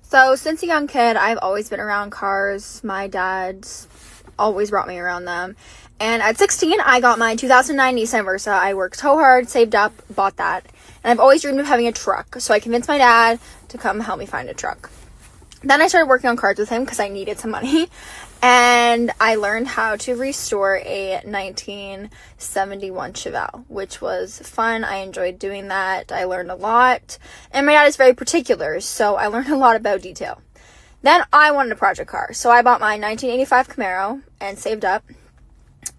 So since a young kid, I've always been around cars. My dad's always brought me around them. And at 16, I got my 2009 Nissan Versa. I worked so hard, saved up, bought that. And I've always dreamed of having a truck. So I convinced my dad to come help me find a truck. Then I started working on cars with him because I needed some money. And I learned how to restore a 1971 Chevelle, which was fun. I enjoyed doing that. I learned a lot. And my dad is very particular, so I learned a lot about detail. Then I wanted a project car. So I bought my 1985 Camaro and saved up.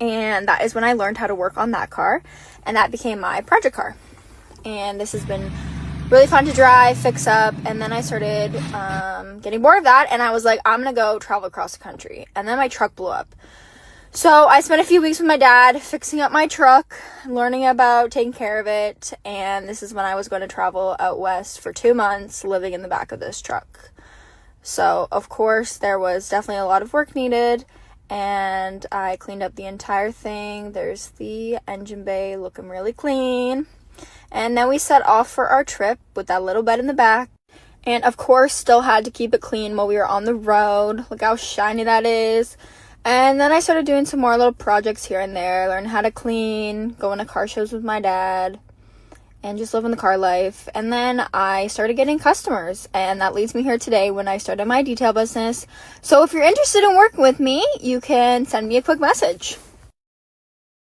And that is when I learned how to work on that car. And that became my project car. And this has been really fun to drive, fix up, and then I started getting bored of that, and I was like, I'm gonna go travel across the country. And then my truck blew up. So I spent a few weeks with my dad fixing up my truck, learning about taking care of it, and this is when I was going to travel out west for 2 months, living in the back of this truck. So, of course, there was definitely a lot of work needed, and I cleaned up the entire thing. There's the engine bay looking really clean. And then we set off for our trip with that little bed in the back. And of course, still had to keep it clean while we were on the road. Look how shiny that is. And then I started doing some more little projects here and there. Learning how to clean, going to car shows with my dad, and just living the car life. And then I started getting customers. And that leads me here today when I started my detail business. So if you're interested in working with me, you can send me a quick message.